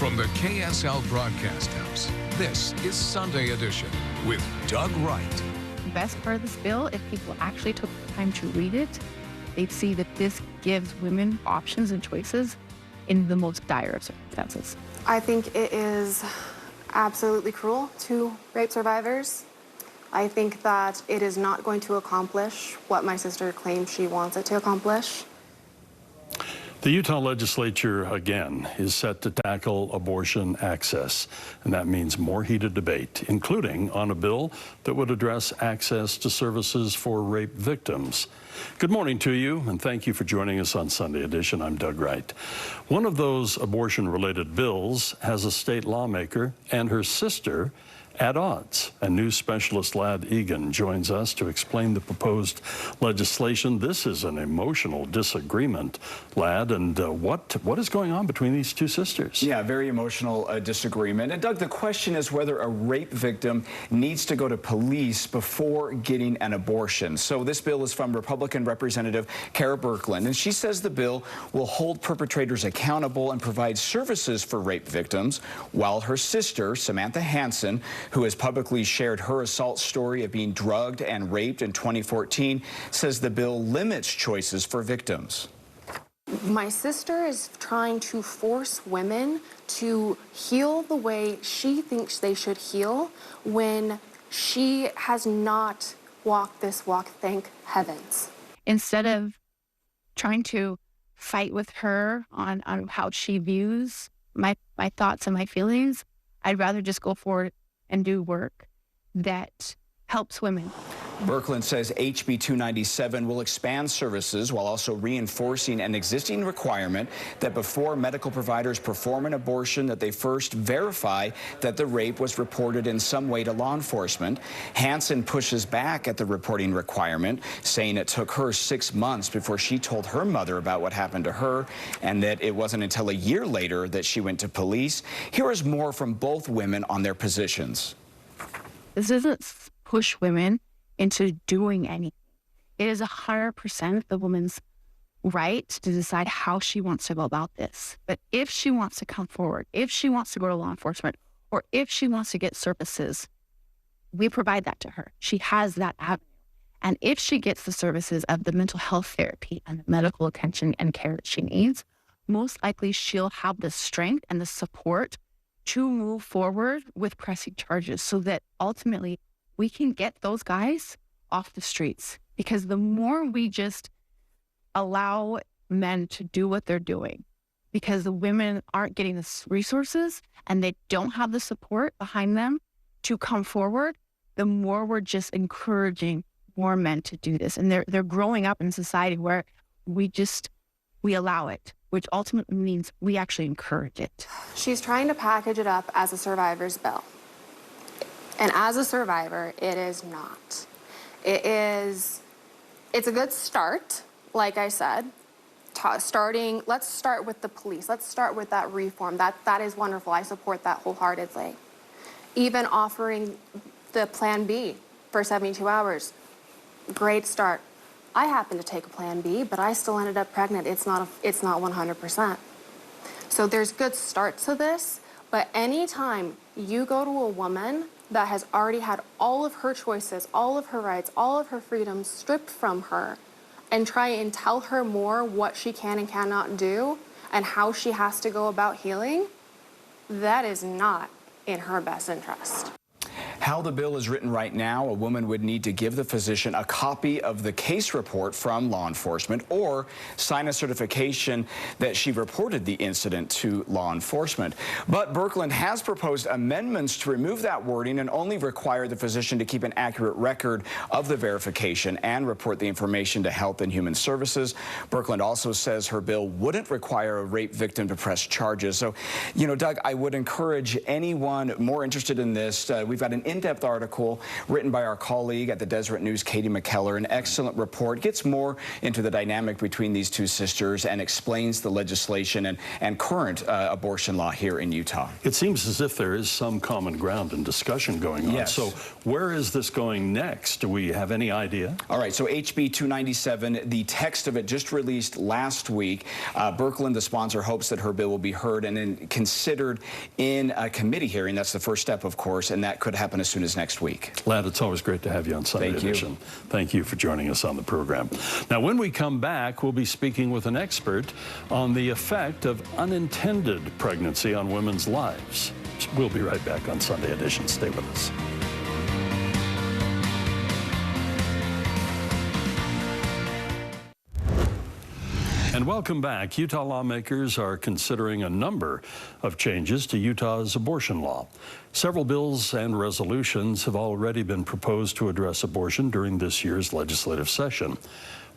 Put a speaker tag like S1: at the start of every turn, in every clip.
S1: From the KSL Broadcast House, this is Sunday Edition with Doug Wright.
S2: The best part of this bill, if people actually took the time to read it, they'd see that this gives women options and choices in the most dire of circumstances.
S3: I think it is absolutely cruel to rape survivors. I think that it is not going to accomplish what my sister claims she wants it to accomplish.
S4: The Utah legislature, again, is set to tackle abortion access, and that means more heated debate, including on a bill that would address access to services for rape victims. Good morning to you, and thank you for joining us on Sunday Edition. I'm Doug Wright. One of those abortion-related bills has a state lawmaker and her sister at odds. And news specialist Ladd Egan joins us to explain the proposed legislation. This is an emotional disagreement, Ladd, and what is going on between these two sisters?
S5: Yeah, very emotional disagreement. And Doug, the question is whether a rape victim needs to go to police before getting an abortion. So this bill is from Republican Representative Kera Birkeland, and she says the bill will hold perpetrators accountable and provide services for rape victims, while her sister, Samantha Hansen, who has publicly shared her assault story of being drugged and raped in 2014, says the bill limits choices for victims.
S3: My sister is trying to force women to heal the way she thinks they should heal when she has not walked this walk, thank heavens.
S2: Instead of trying to fight with her on how she views my thoughts and my feelings, I'd rather just go forward and do work that helps women.
S5: Birkeland says HB 297 will expand services while also reinforcing an existing requirement that before medical providers perform an abortion, that they first verify that the rape was reported in some way to law enforcement. Hansen pushes back at the reporting requirement, saying it took her 6 months before she told her mother about what happened to her, and that it wasn't until a year later that she went to police. Here is more from both women on their positions.
S2: This doesn't push women into doing anything. It is 100% the woman's right to decide how she wants to go about this. But if she wants to come forward, if she wants to go to law enforcement, or if she wants to get services, we provide that to her. She has that avenue. And if she gets the services of the mental health therapy and the medical attention and care that she needs, most likely she'll have the strength and the support to move forward with pressing charges so that ultimately we can get those guys off the streets. Because the more we just allow men to do what they're doing, because the women aren't getting the resources and they don't have the support behind them to come forward, the more we're just encouraging more men to do this. And they're growing up in a society where we allow it, which ultimately means we actually encourage it.
S3: She's trying to package it up as a survivor's bill. And as a survivor, it is not. It's a good start, like I said. Let's start with the police. Let's start with that reform. That is wonderful. I support that wholeheartedly. Even offering the Plan B for 72 hours, great start. I happened to take a Plan B, but I still ended up pregnant. It's not 100%. So there's good starts to this, but anytime you go to a woman that has already had all of her choices, all of her rights, all of her freedoms stripped from her, and try and tell her more what she can and cannot do and how she has to go about healing, that is not in her best interest.
S5: How the bill is written right now, a woman would need to give the physician a copy of the case report from law enforcement or sign a certification that she reported the incident to law enforcement. But Birkeland has proposed amendments to remove that wording and only require the physician to keep an accurate record of the verification and report the information to Health and Human Services. Birkeland also says her bill wouldn't require a rape victim to press charges. So, Doug, I would encourage anyone more interested in this. We've got an in-depth article written by our colleague at the Deseret News, Katie McKellar. An excellent report, gets more into the dynamic between these two sisters and explains the legislation and current abortion law here in Utah.
S4: It seems as if there is some common ground and discussion going on.
S5: Yes.
S4: So where is this going next? Do we have any idea? All
S5: right, so HB 297, the text of it just released last week. Birkeland, the sponsor, hopes that her bill will be heard and then considered in a committee hearing. That's the first step, of course, and that could happen as soon as next week.
S4: Ladd, it's always great to have you on Sunday Edition. Thank you for joining us on the program. Now, when we come back, we'll be speaking with an expert on the effect of unintended pregnancy on women's lives. We'll be right back on Sunday Edition. Stay with us. And welcome back. Utah lawmakers are considering a number of changes to Utah's abortion law. Several bills and resolutions have already been proposed to address abortion during this year's legislative session.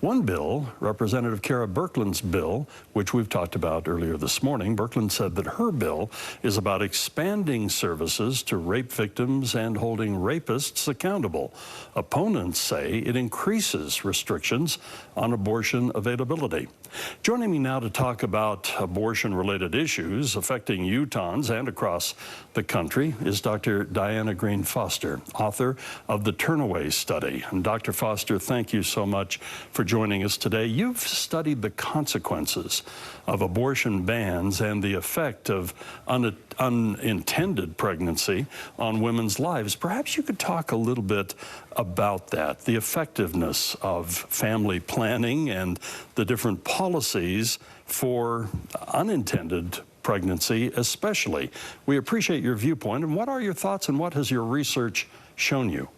S4: One bill, Representative Kera Birkeland's bill, which we've talked about earlier this morning, Birkeland said that her bill is about expanding services to rape victims and holding rapists accountable. Opponents say it increases restrictions on abortion availability. Joining me now to talk about abortion-related issues affecting Utahns and across the country is Dr. Diana Greene Foster, author of the Turnaway Study. And Dr. Foster, thank you so much for joining us today. You've studied the consequences of abortion bans and the effect of unintended pregnancy on women's lives. Perhaps you could talk a little bit about that, the effectiveness of family planning and the different policies for unintended pregnancy especially. We appreciate your viewpoint. And what are your thoughts and what has your research shown you?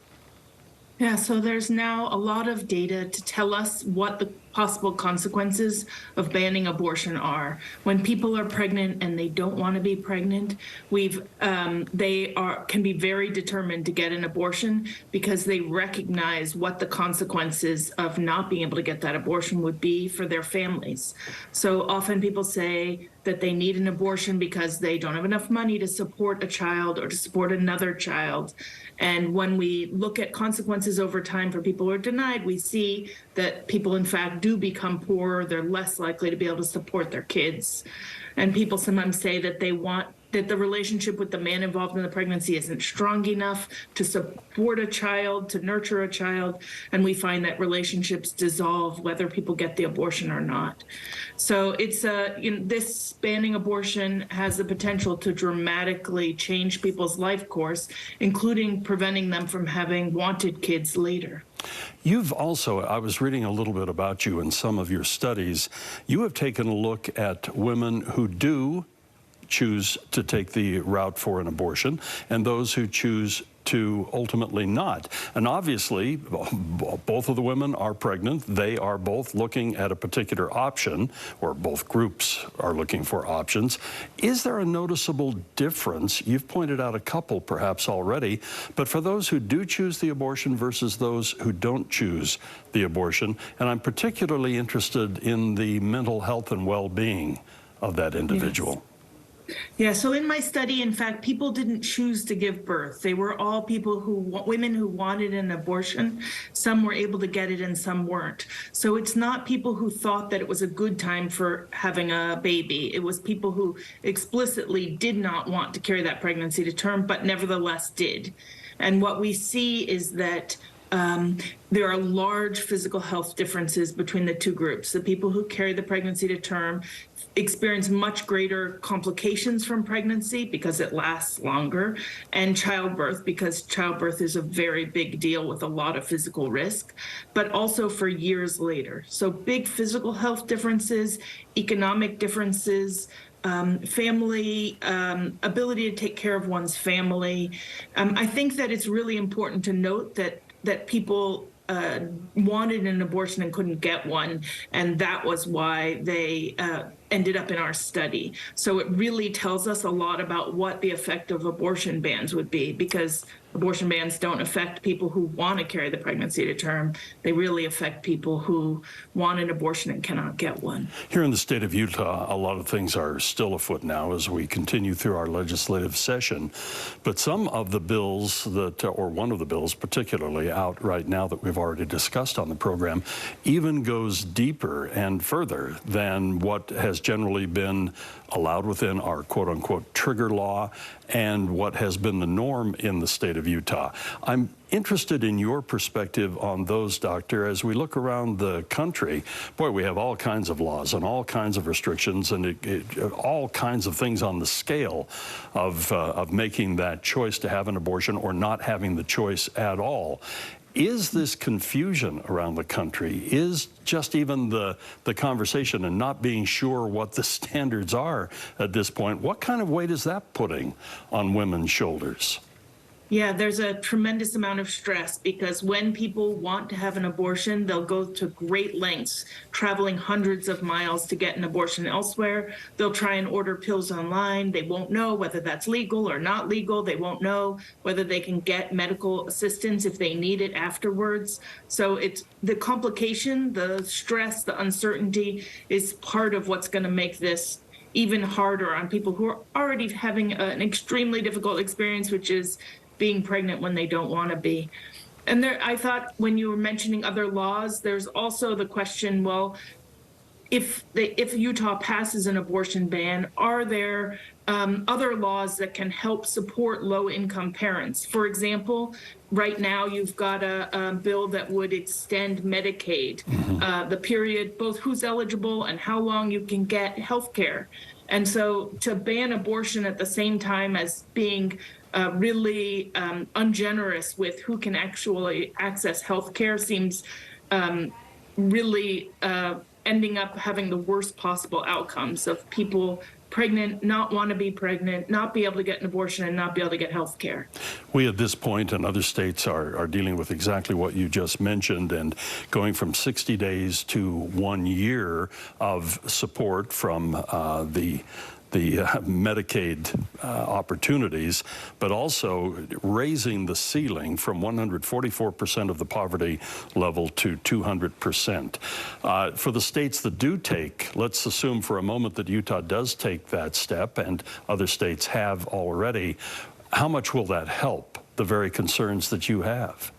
S6: Yeah, so there's now a lot of data to tell us what the possible consequences of banning abortion are. When people are pregnant and they don't want to be pregnant, can be very determined to get an abortion because they recognize what the consequences of not being able to get that abortion would be for their families. So often people say that they need an abortion because they don't have enough money to support a child or to support another child. And when we look at consequences over time for people who are denied, we see that people, in fact, do become poorer. They're less likely to be able to support their kids. And people sometimes say that they want that the relationship with the man involved in the pregnancy isn't strong enough to support a child, to nurture a child. And we find that relationships dissolve whether people get the abortion or not. So it's this banning abortion has the potential to dramatically change people's life course, including preventing them from having wanted kids later.
S4: You've also, I was reading a little bit about you in some of your studies. You have taken a look at women who do choose to take the route for an abortion and those who choose to ultimately not. And obviously, both of the women are pregnant. They are both looking at a particular option, or both groups are looking for options. Is there a noticeable difference? You've pointed out a couple perhaps already, but for those who do choose the abortion versus those who don't choose the abortion, and I'm particularly interested in the mental health and well-being of that individual.
S6: Yes. Yeah, so in my study, in fact, people didn't choose to give birth. They were all women who wanted an abortion. Some were able to get it and some weren't. So it's not people who thought that it was a good time for having a baby. It was people who explicitly did not want to carry that pregnancy to term, but nevertheless did. And what we see is that there are large physical health differences between the two groups. The people who carry the pregnancy to term experience much greater complications from pregnancy because it lasts longer, and childbirth because childbirth is a very big deal with a lot of physical risk, but also for years later. So big physical health differences, economic differences, family, ability to take care of one's family. I think that it's really important to note that people wanted an abortion and couldn't get one, and that was why they ended up in our study. So it really tells us a lot about what the effect of abortion bans would be, because abortion bans don't affect people who want to carry the pregnancy to term. They really affect people who want an abortion and cannot get one.
S4: Here in the state of Utah, a lot of things are still afoot now as we continue through our legislative session. But some of the bills that, or one of the bills particularly out right now that we've already discussed on the program, even goes deeper and further than what has generally been allowed within our quote-unquote trigger law and what has been the norm in the state of Utah. I'm interested in your perspective on those, Doctor, as we look around the country. Boy, we have all kinds of laws and all kinds of restrictions and all kinds of things on the scale of making that choice to have an abortion or not having the choice at all. Is this confusion around the country, is just even the conversation and not being sure what the standards are at this point, what kind of weight is that putting on women's shoulders?
S6: Yeah, there's a tremendous amount of stress because when people want to have an abortion, they'll go to great lengths, traveling hundreds of miles to get an abortion elsewhere. They'll try and order pills online. They won't know whether that's legal or not legal. They won't know whether they can get medical assistance if they need it afterwards. So it's the complication, the stress, the uncertainty is part of what's going to make this even harder on people who are already having an extremely difficult experience, which is being pregnant when they don't want to be. And there, I thought when you were mentioning other laws, there's also the question, well, if Utah passes an abortion ban, are there other laws that can help support low-income parents? For example, right now you've got a bill that would extend Medicaid, the period, both who's eligible and how long you can get health care. And so to ban abortion at the same time as being really ungenerous with who can actually access health care seems really ending up having the worst possible outcomes of people pregnant, not want to be pregnant, not be able to get an abortion, and not be able to get health care.
S4: We at this point and other states are dealing with exactly what you just mentioned and going from 60 days to 1 year of support from the Medicaid opportunities, but also raising the ceiling from 144% of the poverty level to 200%. For the states that do take, let's assume for a moment that Utah does take that step and other states have already, how much will that help the very concerns that you have?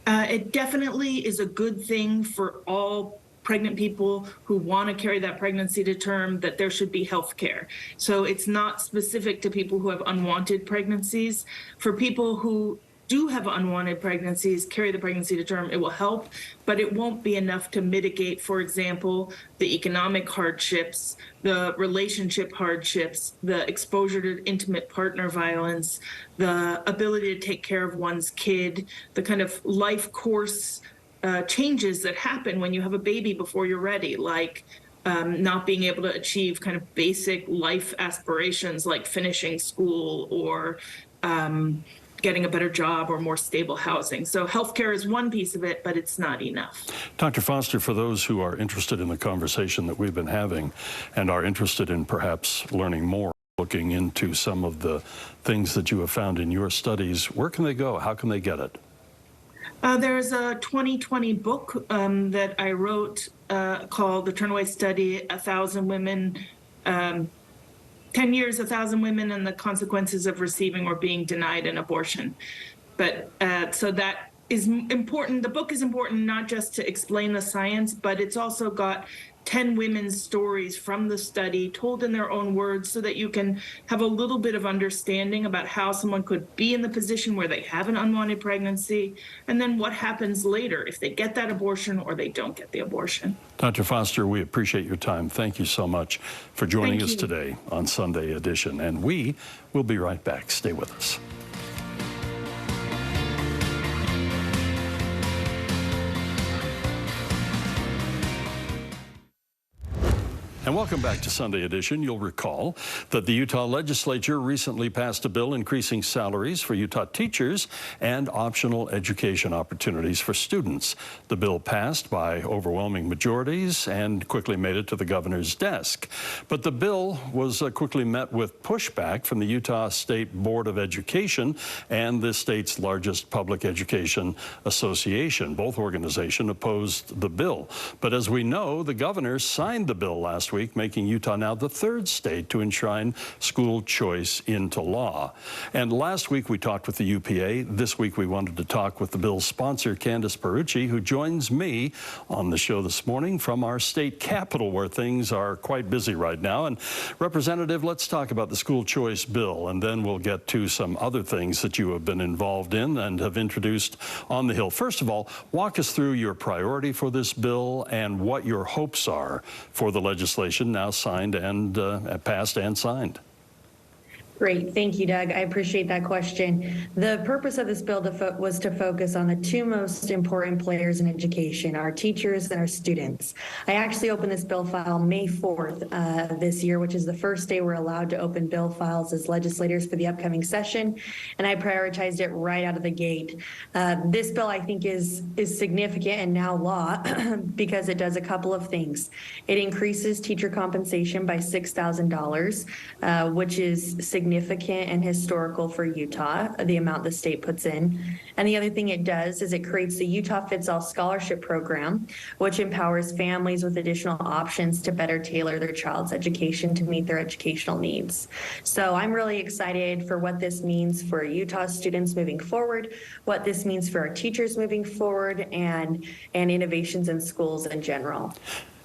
S6: It definitely is a good thing for all pregnant people who want to carry that pregnancy to term, that there should be health care. So it's not specific to people who have unwanted pregnancies. For people who do have unwanted pregnancies, carry the pregnancy to term, it will help, but it won't be enough to mitigate, for example, the economic hardships, the relationship hardships, the exposure to intimate partner violence, the ability to take care of one's kid, the kind of life course changes that happen when you have a baby before you're ready, like not being able to achieve kind of basic life aspirations like finishing school or getting a better job or more stable housing. So healthcare is one piece of it, but it's not enough.
S4: Dr. Foster, for those who are interested in the conversation that we've been having and are interested in perhaps learning more, looking into some of the things that you have found in your studies, where can they go? How can they get it?
S6: There's a 2020 book that I wrote called The Turnaway Study, 1,000 Women, 10 Years, 1,000 Women and the Consequences of Receiving or Being Denied an Abortion. But so that is important. The book is important not just to explain the science, but it's also got 10 women's stories from the study told in their own words so that you can have a little bit of understanding about how someone could be in the position where they have an unwanted pregnancy and then what happens later if they get that abortion or they don't get the abortion.
S4: Dr. Foster, we appreciate your time. Thank you so much for joining us today on Sunday Edition. And we will be right back. Stay with us. And welcome back to Sunday Edition. You'll recall that the Utah legislature recently passed a bill increasing salaries for Utah teachers and optional education opportunities for students. The bill passed by overwhelming majorities and quickly made it to the governor's desk. But the bill was quickly met with pushback from the Utah State Board of Education and the state's largest public education association. Both organizations opposed the bill. But as we know, the governor signed the bill last week, making Utah now the third state to enshrine school choice into law. And last week we talked with the UPA. This week we wanted to talk with the bill's sponsor, Candice Pierucci, who joins me on the show this morning from our state capital, where things are quite busy right now. And Representative, let's talk about the school choice bill, and then we'll get to some other things that you have been involved in and have introduced on the Hill. First of all, walk us through your priority for this bill and what your hopes are for the legislation now signed and passed and signed.
S7: Great. Thank you, Doug. I appreciate that question. The purpose of this bill was to focus on the two most important players in education, our teachers and our students. I actually opened this bill file May 4th this year, which is the first day we're allowed to open bill files as legislators for the upcoming session, and I prioritized it right out of the gate. This bill, I think, is significant and now law because it does a couple of things. It increases teacher compensation by $6,000, which is significant and historical for Utah, the amount the state puts in. And the other thing it does is it creates the Utah Fits All Scholarship Program, which empowers families with additional options to better tailor their child's education to meet their educational needs. So I'm really excited for what this means for Utah students moving forward, what this means for our teachers moving forward, and innovations in schools in general.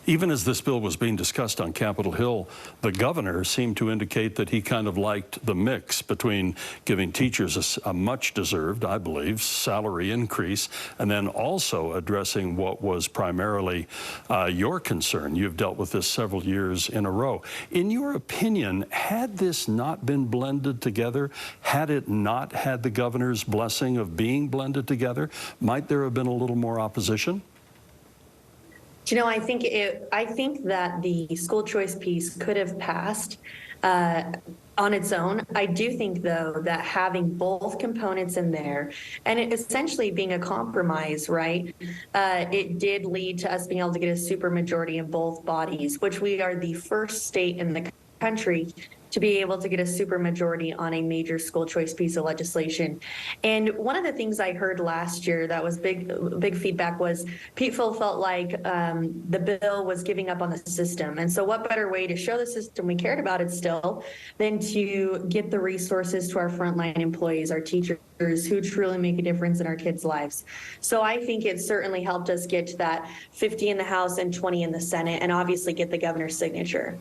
S4: Even as this bill was being discussed on Capitol Hill, the governor seemed to indicate that he kind of liked the mix between giving teachers a much-deserved, I believe, salary increase, and then also addressing what was primarily your concern. You've dealt with this several years in a row. In your opinion, had this not been blended together, had it not had the governor's blessing of being blended together, might there have been a little more opposition?
S7: You know, I think that the school choice piece could have passed on its own. I do think, though, that having both components in there and it essentially being a compromise, right, it did lead to us being able to get a supermajority in both bodies, which we are the first state in the country to be able to get a supermajority on a major school choice piece of legislation. And one of the things I heard last year that was big feedback was people felt like the bill was giving up on the system. And so what better way to show the system we cared about it still than to get the resources to our frontline employees, our teachers, who truly make a difference in our kids' lives. So I think it certainly helped us get to that 50 in the House and 20 in the Senate, and obviously get the governor's signature.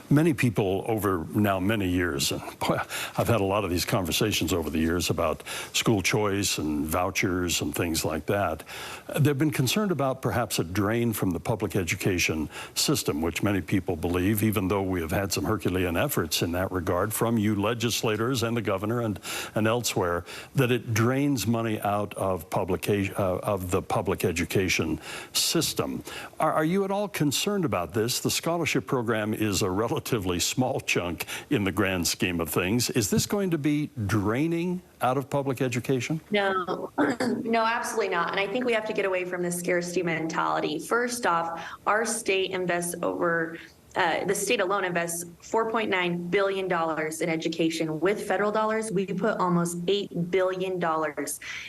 S4: Many people over now many years, and I've had a lot of these conversations over the years about school choice and vouchers and things like that. They've been concerned about perhaps a drain from the public education system, which many people believe, even though we have had some Herculean efforts in that regard from you legislators and the governor and elsewhere, that it drains money out of the public education system. Are you at all concerned about this? The scholarship program is a relatively small chunk in the grand scheme of things. Is this going to be draining out of public education?
S7: No, no, absolutely not. And I think we have to get away from this scarcity mentality. First off, our state invests the state alone invests $4.9 billion in education. With federal dollars, we put almost $8 billion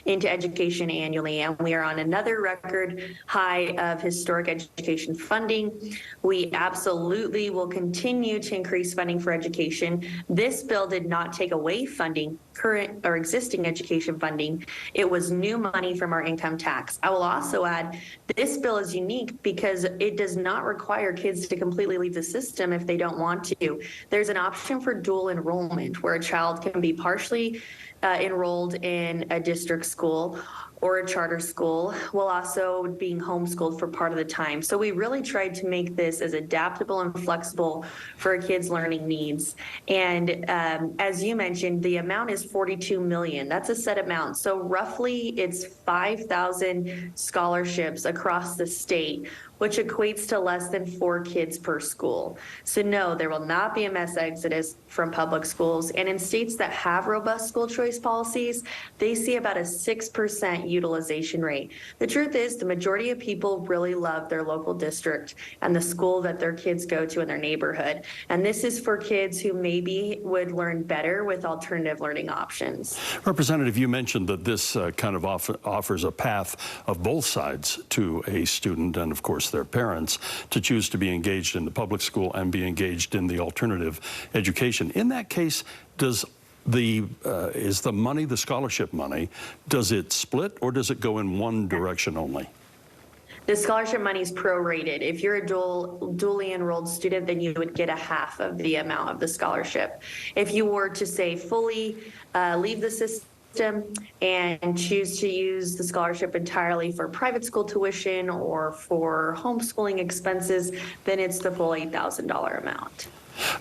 S7: into education annually, and we are on another record high of historic education funding. We absolutely will continue to increase funding for education. This bill did not take away funding, current or existing education funding. It was new money from our income tax. I will also add, this bill is unique because it does not require kids to completely leave the system if they don't want to. There's an option for dual enrollment where a child can be partially enrolled in a district school or a charter school, while also being homeschooled for part of the time. So we really tried to make this as adaptable and flexible for a kid's learning needs. And as you mentioned, the amount is $42 million. That's a set amount. So roughly it's 5,000 scholarships across the state, which equates to less than 4 kids per school. So no, there will not be a mass exodus from public schools. And in states that have robust school choice policies, they see about a 6% utilization rate. The truth is, the majority of people really love their local district and the school that their kids go to in their neighborhood. And this is for kids who maybe would learn better with alternative learning options.
S4: Representative, you mentioned that this kind of offers a path of both sides to a student and, of course, their parents to choose to be engaged in the public school and be engaged in the alternative education. In that case, is the money, the scholarship money, does it split or does it go in one direction only?
S7: The scholarship money is prorated. If you're a dually enrolled student, then you would get a half of the amount of the scholarship. If you were to say fully leave the system and choose to use the scholarship entirely for private school tuition or for homeschooling expenses, then it's the full $8,000 amount.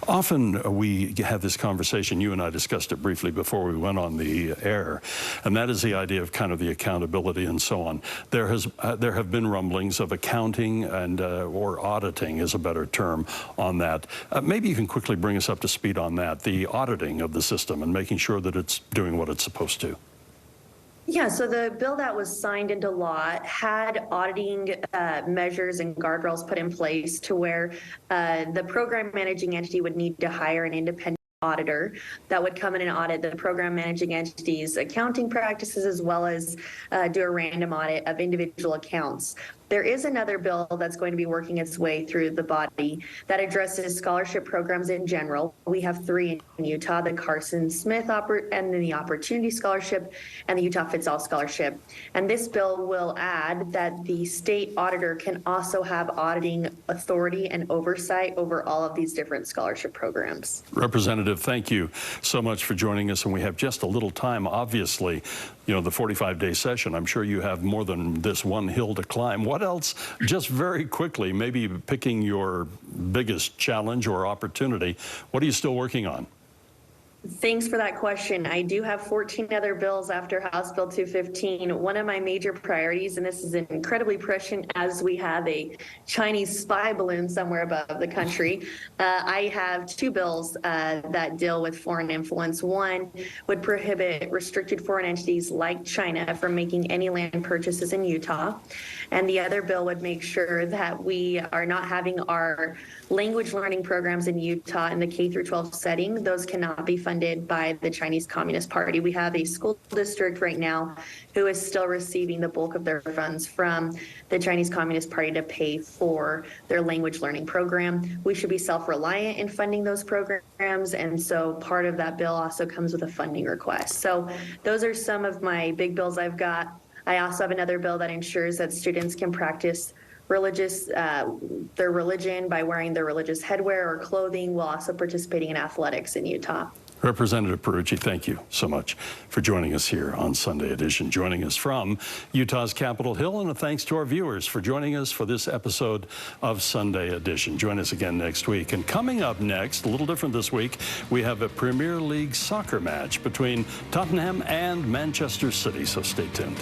S4: Often we have this conversation, you and I discussed it briefly before we went on the air, and that is the idea of kind of the accountability and so on. There have been rumblings of accounting and or auditing is a better term on that. Maybe you can quickly bring us up to speed on that, the auditing of the system and making sure that it's doing what it's supposed to.
S7: Yeah, so the bill that was signed into law had auditing measures and guardrails put in place to where the program managing entity would need to hire an independent auditor that would come in and audit the program managing entity's accounting practices, as well as do a random audit of individual accounts. There is another bill that's going to be working its way through the body that addresses scholarship programs in general. We have 3 in Utah, the Carson Smith and then the Opportunity Scholarship and the Utah Fits All Scholarship. And this bill will add that the state auditor can also have auditing authority and oversight over all of these different scholarship programs.
S4: Representative, thank you so much for joining us. And we have just a little time, obviously, you know, the 45-day session. I'm sure you have more than this one hill to climb. What else, just very quickly, maybe picking your biggest challenge or opportunity, what are you still working on?
S7: Thanks for that question. I do have 14 other bills after House Bill 215. One of my major priorities, and this is incredibly prescient as we have a Chinese spy balloon somewhere above the country, I have 2 bills that deal with foreign influence. One would prohibit restricted foreign entities like China from making any land purchases in Utah. And the other bill would make sure that we are not having our language learning programs in Utah in the K-12 setting. Those cannot be funded by the Chinese Communist Party. We have a school district right now who is still receiving the bulk of their funds from the Chinese Communist Party to pay for their language learning program. We should be self-reliant in funding those programs, and so part of that bill also comes with a funding request. So those are some of my big bills I've got. I also have another bill that ensures that students can practice their religion by wearing their religious headwear or clothing while also participating in athletics in Utah.
S4: Representative Pierucci, thank you so much for joining us here on Sunday Edition, joining us from Utah's Capitol Hill, and a thanks to our viewers for joining us for this episode of Sunday Edition. Join us again next week. And coming up next, a little different this week, we have a Premier League soccer match between Tottenham and Manchester City, so stay tuned.